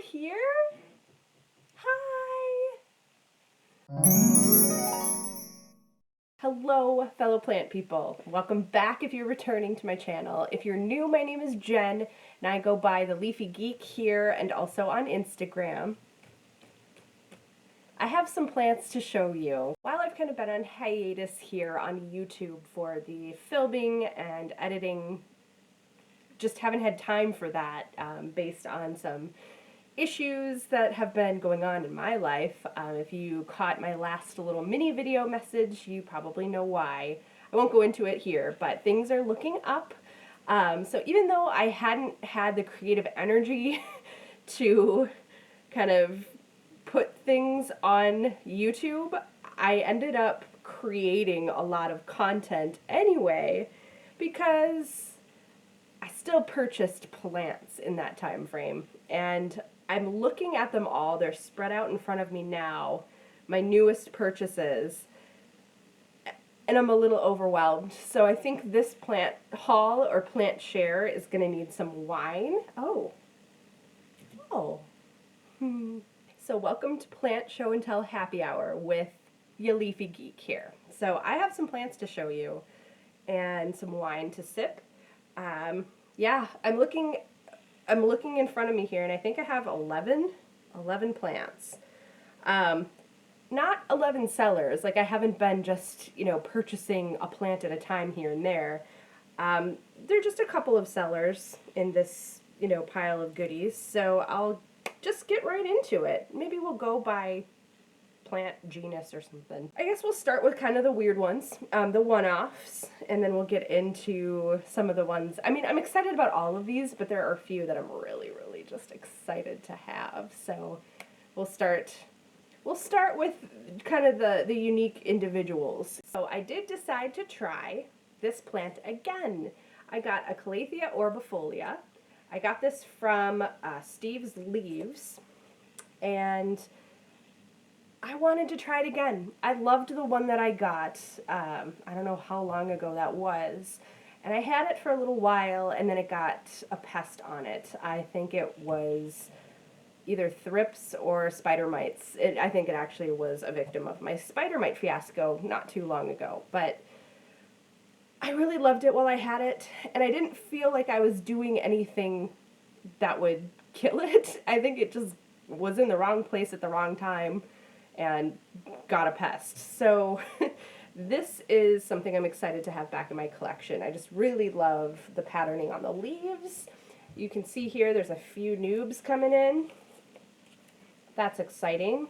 here? Hi! Hello, fellow plant people. Welcome back if you're returning to my channel. If you're new, my name is Jen, and I go by The Leafy Geek here and also on Instagram. I have some plants to show you. While I've kind of been on hiatus here on YouTube for the filming and editing, just haven't had time for that based on some issues that have been going on in my life. If you caught my last little mini video message, you probably know why. I won't go into it here, but things are looking up. So even though I hadn't had the creative energy to kind of put things on YouTube, I ended up creating a lot of content anyway because I still purchased plants in that time frame, and I'm looking at them all. They're spread out in front of me now, my newest purchases, and I'm a little overwhelmed. So I think this plant haul or plant share is going to need some wine. Oh. So welcome to Plant Show and Tell Happy Hour with Ya Leafy Geek here. So I have some plants to show you and some wine to sip. Yeah, I'm looking in front of me here, and I think I have 11 plants. Not 11 sellers, like I haven't been just, purchasing a plant at a time here and there. They're just a couple of sellers in this, pile of goodies, so I'll just get right into it. Maybe we'll go by plant genus or something. I guess we'll start with kind of the weird ones, the one-offs, and then we'll get into some of the ones. I mean, I'm excited about all of these, but there are a few that I'm really just excited to have. So we'll start with kind of the unique individuals. So I did decide to try this plant again. I got a Calathea Orbifolia. I got this from Steve's Leaves, and I wanted to try it again. I loved the one that I got. I don't know how long ago that was. And I had it for a little while, and then it got a pest on it. I think it was either thrips or spider mites. I think it actually was a victim of my spider mite fiasco not too long ago. But I really loved it while I had it, and I didn't feel like I was doing anything that would kill it. I think it just was in the wrong place at the wrong time and got a pest. So this is something I'm excited to have back in my collection. I just really love the patterning on the leaves. You can see here there's a few noobs coming in. That's exciting.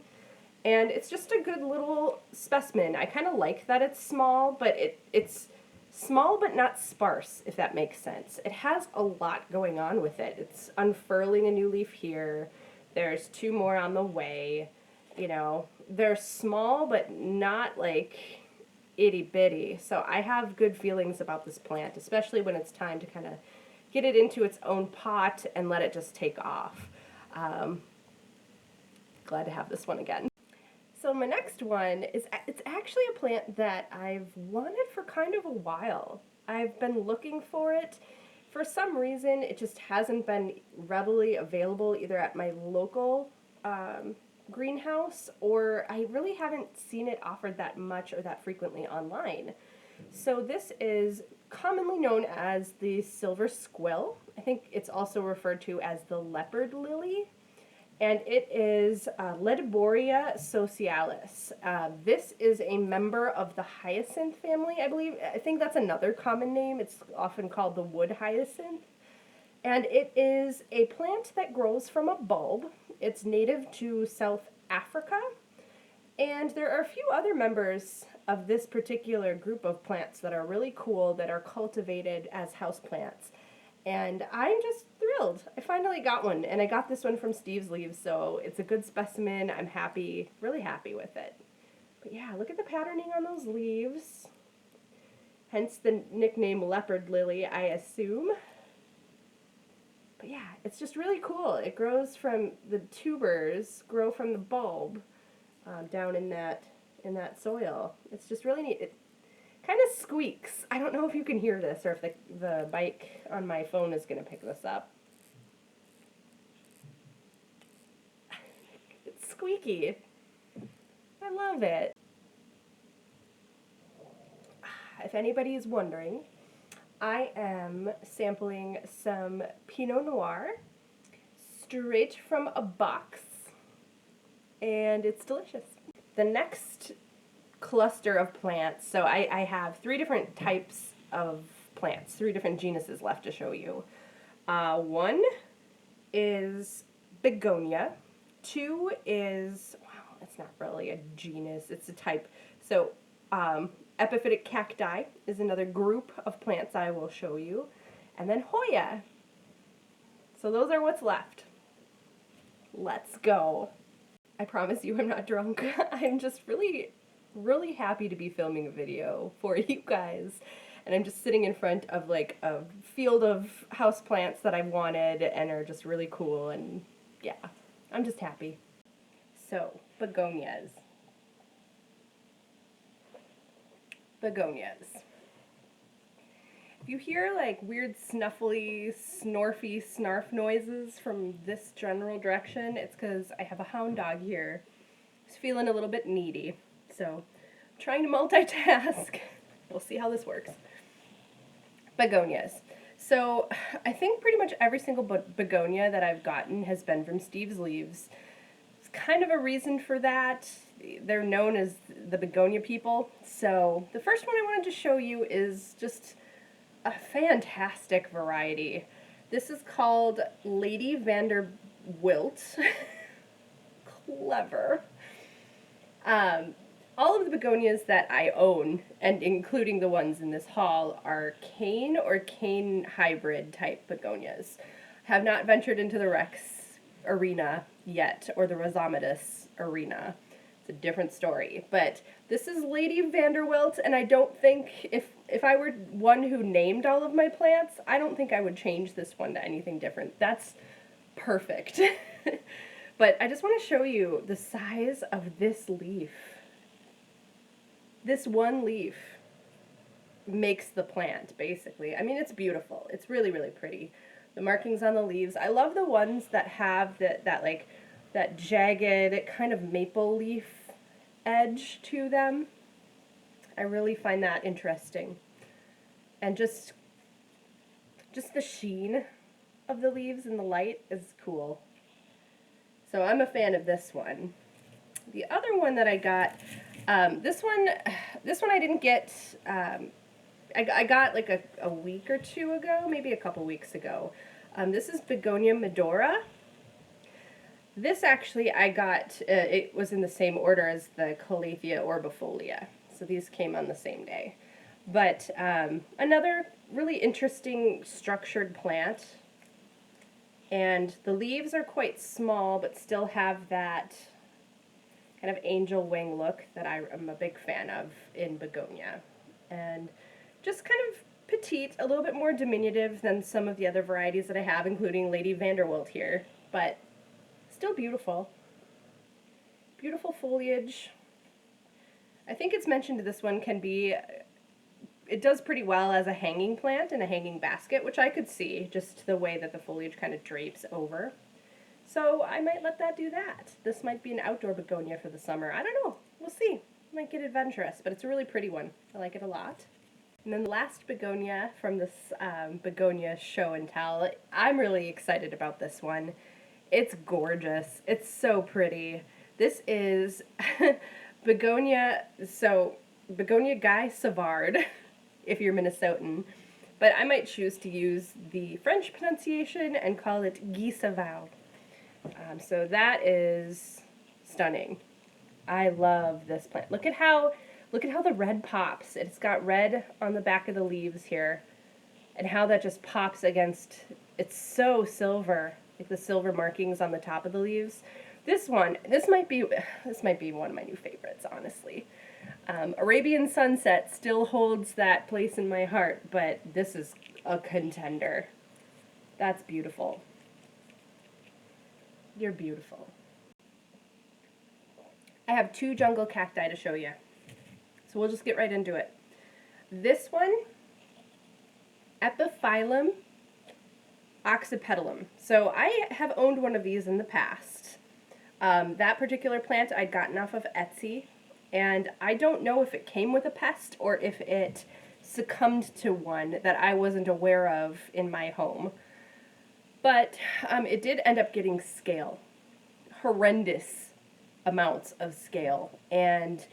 And it's just a good little specimen. I kind of like that it's small, but it's small but not sparse, if that makes sense. It has a lot going on with it. It's unfurling a new leaf here. There's two more on the way. They're small, but not like itty bitty. So I have good feelings about this plant, especially when it's time to kind of get it into its own pot and let it just take off. Glad to have this one again. So my next one it's actually a plant that I've wanted for kind of a while. I've been looking for it. For some reason, it just hasn't been readily available either at my local greenhouse, or I really haven't seen it offered that much or that frequently online. So this is commonly known as the silver squill. I think it's also referred to as the leopard lily, and it is Ledboria socialis. This is a member of the hyacinth family, I believe. I think that's another common name. It's often called the wood hyacinth. And it is a plant that grows from a bulb. It's native to South Africa. And there are a few other members of this particular group of plants that are really cool that are cultivated as houseplants. And I'm just thrilled. I finally got one, and I got this one from Steve's Leaves, so it's a good specimen. I'm happy, really happy with it. But yeah, look at the patterning on those leaves. Hence the nickname leopard lily, I assume. But yeah, it's just really cool. It grows from the tubers, grow from the bulb down in that soil. It's just really neat. It kind of squeaks. I don't know if you can hear this or if the mic on my phone is going to pick this up. squeaky. I love it. If anybody is wondering, I am sampling some Pinot Noir straight from a box, and it's delicious. The next cluster of plants, so I have 3 different types of plants, 3 different genuses left to show you. One is Begonia, 2 is, wow, it's not really a genus, it's a type. So epiphytic cacti is another group of plants I will show you, and then Hoya. So those are what's left. Let's go. I promise you I'm not drunk. I'm just really happy to be filming a video for you guys. And I'm just sitting in front of like a field of houseplants that I wanted and are just really cool, and yeah, I'm just happy. So, begonias. Begonias. If you hear like weird snuffly, snorfy, snarf noises from this general direction, it's because I have a hound dog here. He's feeling a little bit needy, so I'm trying to multitask. We'll see how this works. Begonias. So I think pretty much every single begonia that I've gotten has been from Steve's Leaves. It's kind of a reason for that. They're known as the begonia people. So the first one I wanted to show you is just a fantastic variety. This is called Lady Vanderwilt. Clever. All of the begonias that I own, and including the ones in this haul, are cane or cane hybrid type begonias. Have not ventured into the Rex arena yet, or the Rhizomatous arena. It's a different story. But this is Lady Vanderwilt, and I don't think, if I were one who named all of my plants, I don't think I would change this one to anything different. That's perfect. But I just want to show you the size of this leaf. This one leaf makes the plant, basically. I mean, it's beautiful. It's really, really pretty. The markings on the leaves. I love the ones that have that jagged kind of maple leaf edge to them. I really find that interesting. And just the sheen of the leaves in the light is cool. So I'm a fan of this one. The other one that I got, this one I didn't get, I got like a week or 2 ago, maybe a couple weeks ago. This is Begonia Medora. This actually I got, it was in the same order as the Calathea Orbifolia. So these came on the same day. But another really interesting structured plant. And the leaves are quite small, but still have that kind of angel wing look that I am a big fan of in begonia. And just kind of petite, a little bit more diminutive than some of the other varieties that I have, including Lady Vanderwilt here, but still beautiful. Beautiful foliage. I think it's mentioned this one can be, it does pretty well as a hanging plant in a hanging basket, which I could see, just the way that the foliage kind of drapes over. So I might let that do that. This might be an outdoor begonia for the summer. I don't know. We'll see. Might get adventurous, but it's a really pretty one. I like it a lot. And then the last begonia from this begonia show and tell. I'm really excited about this one. It's gorgeous. It's so pretty. This is begonia, so Begonia Guy Savard, if you're Minnesotan. But I might choose to use the French pronunciation and call it Guy Savard. So that is stunning. I love this plant. Look at how the red pops. It's got red on the back of the leaves here, and how that just pops against. It's so silver, like the silver markings on the top of the leaves. This might be one of my new favorites, honestly. Arabian Sunset still holds that place in my heart, but this is a contender. That's beautiful. You're beautiful. I have 2 jungle cacti to show you. So we'll just get right into it. This one, Epiphyllum oxypetalum. So I have owned one of these in the past, That particular plant I'd gotten off of Etsy, and I don't know if it came with a pest or if it succumbed to one that I wasn't aware of in my home. But it did end up getting scale, horrendous amounts of scale, and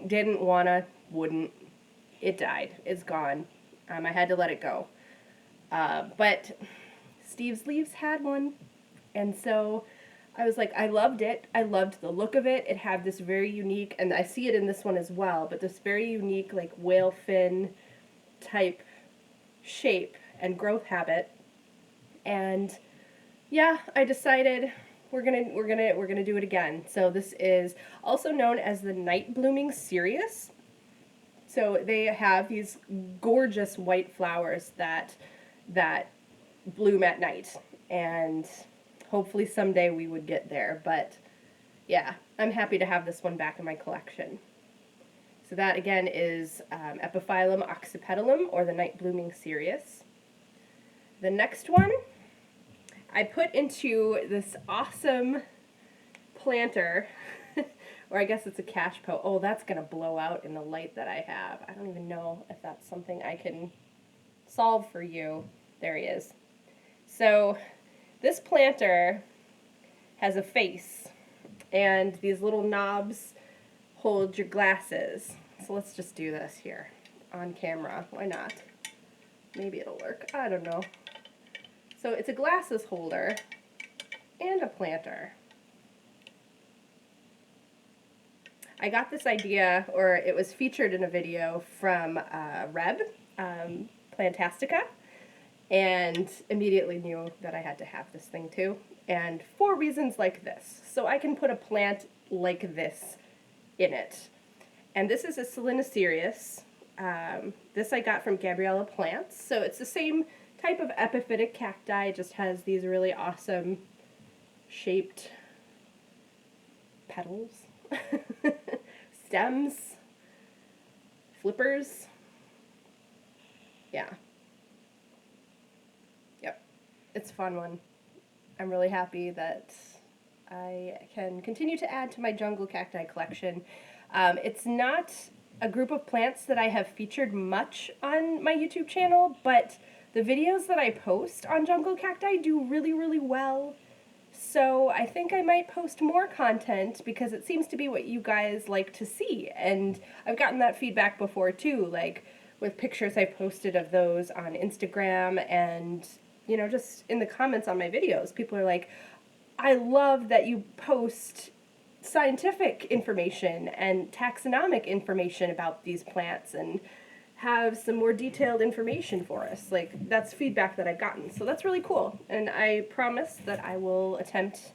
didn't wanna, wouldn't. It died. It's gone. I had to let it go. But Steve's Leaves had one, and so I was like, I loved it. I loved the look of it. It had this very unique, and I see it in this one as well, but this very unique, like, whale fin type shape and growth habit. And yeah, I decided we're gonna do it again. So this is also known as the night blooming cereus. So they have these gorgeous white flowers that bloom at night, and hopefully someday we would get there. But yeah, I'm happy to have this one back in my collection. So that again is Epiphyllum oxypetalum, or the night blooming cereus. The next one I put into this awesome planter, or I guess it's a cash po. Oh, that's going to blow out in the light that I have. I don't even know if that's something I can solve for you. There he is. So this planter has a face, and these little knobs hold your glasses. So let's just do this here on camera. Why not? Maybe it'll work. I don't know. So it's a glasses holder and a planter. I got this idea, or it was featured in a video from Reb, Plantastica, and immediately knew that I had to have this thing too, and for reasons like this. So I can put a plant like this in it. And this is a Selenocereus. This I got from Gabriella Plants, so it's the same type of epiphytic cacti. It just has these really awesome shaped petals, stems, flippers. Yeah. Yep. It's a fun one. I'm really happy that I can continue to add to my jungle cacti collection. It's not a group of plants that I have featured much on my YouTube channel, but the videos that I post on jungle cacti do really, really well. So I think I might post more content because it seems to be what you guys like to see. And I've gotten that feedback before too, like with pictures I posted of those on Instagram, and, you know, just in the comments on my videos, people are like, I love that you post scientific information and taxonomic information about these plants and have some more detailed information for us. Like, that's feedback that I've gotten. So that's really cool. And I promise that I will attempt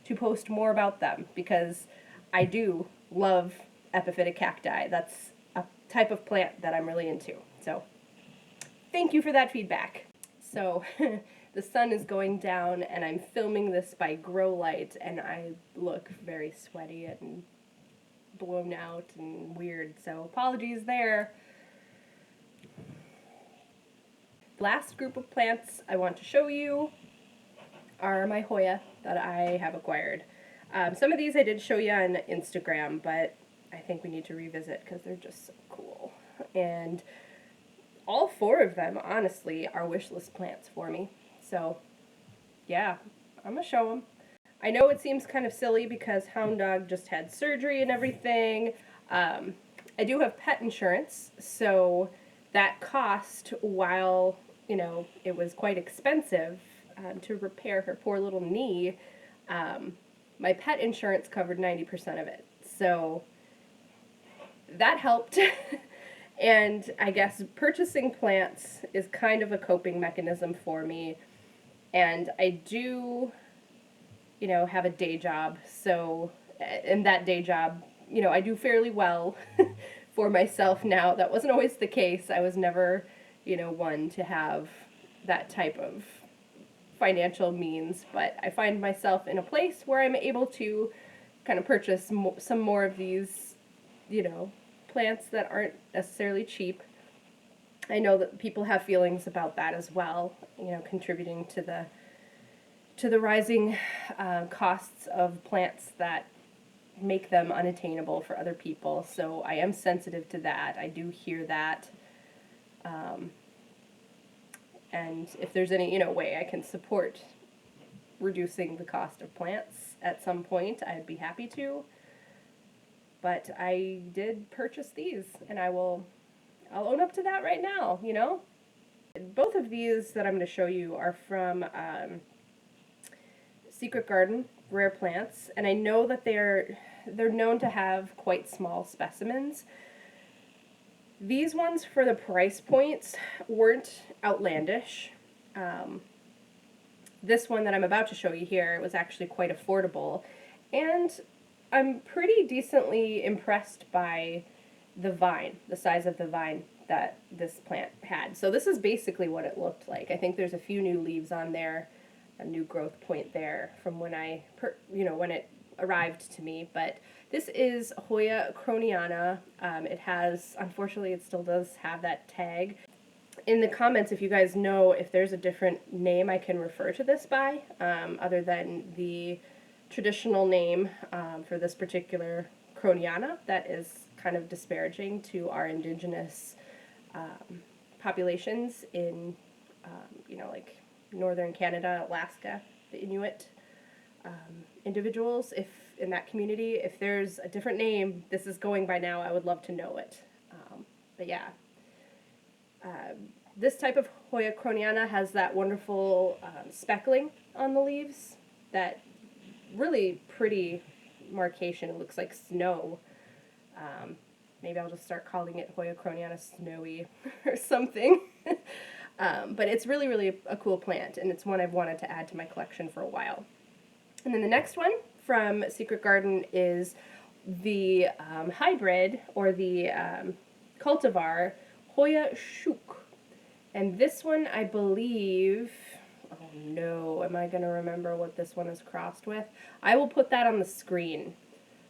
to post more about them because I do love epiphytic cacti. That's a type of plant that I'm really into. So thank you for that feedback. So the sun is going down and I'm filming this by grow light, and I look very sweaty and blown out and weird. So apologies there. Last group of plants I want to show you are my Hoya that I have acquired. Some of these I did show you on Instagram, but I think we need to revisit because they're just so cool. And all four of them, honestly, are wish list plants for me. So, yeah, I'm going to show them. I know it seems kind of silly because Hound Dog just had surgery and everything. I do have pet insurance, so that cost, while, you know, it was quite expensive to repair her poor little knee, my pet insurance covered 90% of it. So that helped. And I guess purchasing plants is kind of a coping mechanism for me. And I do, you know, have a day job. So in that day job, you know, I do fairly well for myself now. That wasn't always the case. I was never, you know, one to have that type of financial means, but I find myself in a place where I'm able to kind of purchase some more of these, you know, plants that aren't necessarily cheap. I know that people have feelings about that as well, you know, contributing to the to the rising costs of plants that make them unattainable for other people. So I am sensitive to that. I do hear that. And if there's any, way I can support reducing the cost of plants at some point, I'd be happy to. But I did purchase these, and I'll own up to that right now, Both of these that I'm going to show you are from Secret Garden Rare Plants, and I know that they're known to have quite small specimens. These ones, for the price points, weren't outlandish. This one that I'm about to show you here was actually quite affordable, and I'm pretty decently impressed by the vine, the size of the vine that this plant had. So this is basically what it looked like. I think there's a few new leaves on there, a new growth point there from when when it arrived to me. But this is Hoya Croniana. It has, unfortunately, it still does have that tag. In the comments, if you guys know if there's a different name I can refer to this by, other than the traditional name for this particular Croniana that is kind of disparaging to our indigenous populations in, like northern Canada, Alaska, the Inuit individuals. If in that community, if there's a different name this is going by now, I would love to know it. But yeah. This type of Hoya Croniana has that wonderful speckling on the leaves, that really pretty markation. It looks like snow. Maybe I'll just start calling it Hoya Croniana Snowy or something. But it's really, really a cool plant, and it's one I've wanted to add to my collection for a while. And then the next one from Secret Garden is the hybrid, or the cultivar, Hoya Shuuk. And this one, I believe, oh no, am I going to remember what this one is crossed with? I will put that on the screen,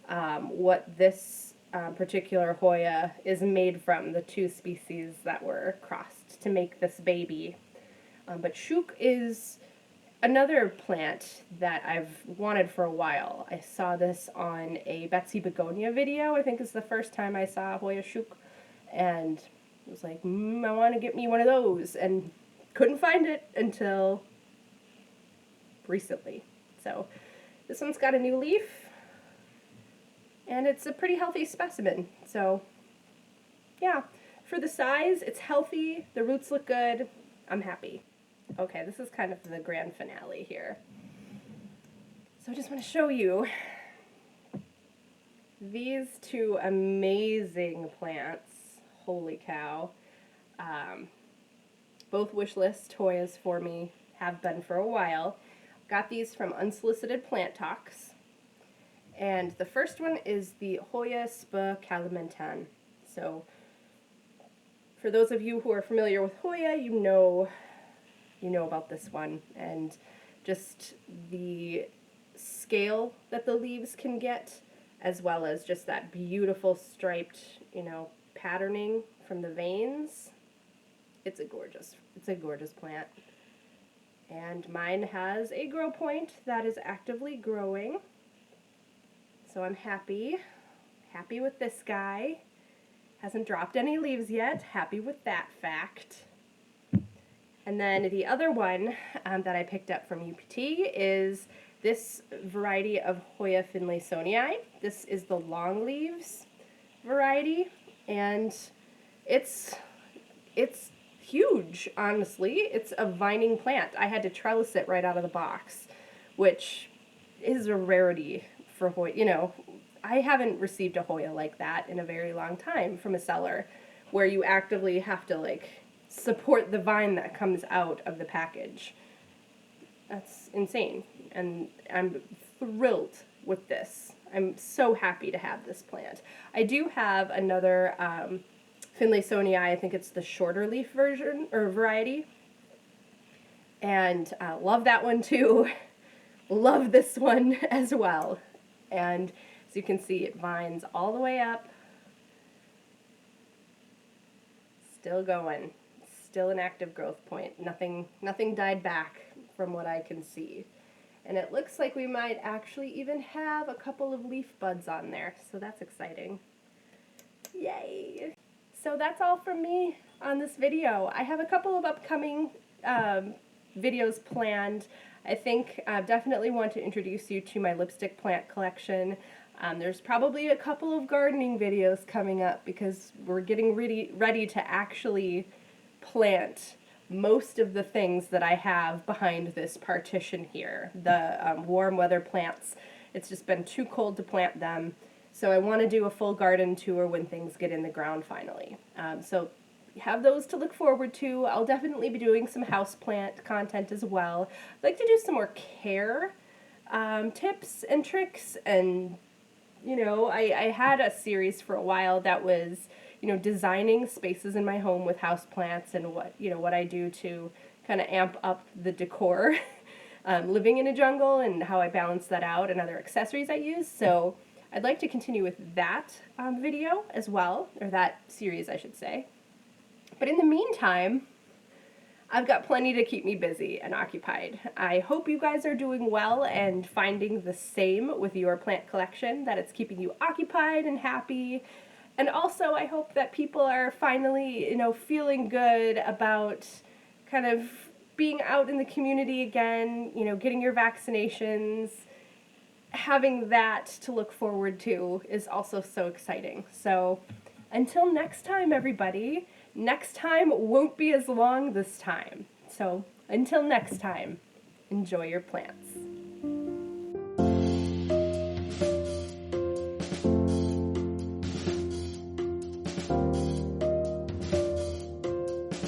what this particular Hoya is made from, the two species that were crossed to make this baby. But Shuuk is another plant that I've wanted for a while. I saw this on a Betsy Begonia video. I think is the first time I saw Hoya Shuuk, and I was like, I want to get me one of those, and couldn't find it until recently. So this one's got a new leaf, and it's a pretty healthy specimen. So yeah, for the size, it's healthy, the roots look good, I'm happy. Okay, this is kind of the grand finale here. So I just want to show you these two amazing plants. Holy cow. Both wishlist Hoyas for me, have been for a while. Got these from Unsolicited Plant Talks. And the first one is the Hoya Shuuk kalamantan. So for those of you who are familiar with Hoya, you know about this one, and just the scale that the leaves can get, as well as just that beautiful striped, patterning from the veins. It's a gorgeous plant. And mine has a grow point that is actively growing. So I'm happy with this guy. Hasn't dropped any leaves yet. Happy with that fact. And then the other one that I picked up from UPT is this variety of Hoya finleysonia. This is the long leaves variety, and it's huge, honestly. It's a vining plant. I had to trellis it right out of the box, which is a rarity for Hoya. I haven't received a Hoya like that in a very long time from a seller, where you actively have to support the vine that comes out of the package. That's insane, and I'm thrilled with this. I'm so happy to have this plant. I do have another finleysonia. I think it's the shorter leaf version or variety, and love that one too. Love this one as well. And as you can see, it vines all the way up. Still going. Still an active growth point. Nothing died back from what I can see. And it looks like we might actually even have a couple of leaf buds on there, so that's exciting. Yay! So that's all from me on this video. I have a couple of upcoming videos planned. I think I definitely want to introduce you to my lipstick plant collection. There's probably a couple of gardening videos coming up because we're getting ready to actually plant most of the things that I have behind this partition here. The warm weather plants, it's just been too cold to plant them. So I want to do a full garden tour when things get in the ground finally. So have those to look forward to. I'll definitely be doing some houseplant content as well. I'd like to do some more care tips and tricks, and you know, I had a series for a while that was, you know, designing spaces in my home with houseplants and what I do to kind of amp up the decor, living in a jungle, and how I balance that out, and other accessories I use. So I'd like to continue with that video as well, or that series I should say. But in the meantime, I've got plenty to keep me busy and occupied. I hope you guys are doing well and finding the same with your plant collection, that it's keeping you occupied and happy. And also, I hope that people are finally, you know, feeling good about kind of being out in the community again, you know, getting your vaccinations. Having that to look forward to is also so exciting. So until next time, everybody, next time won't be as long this time. So until next time, enjoy your plants.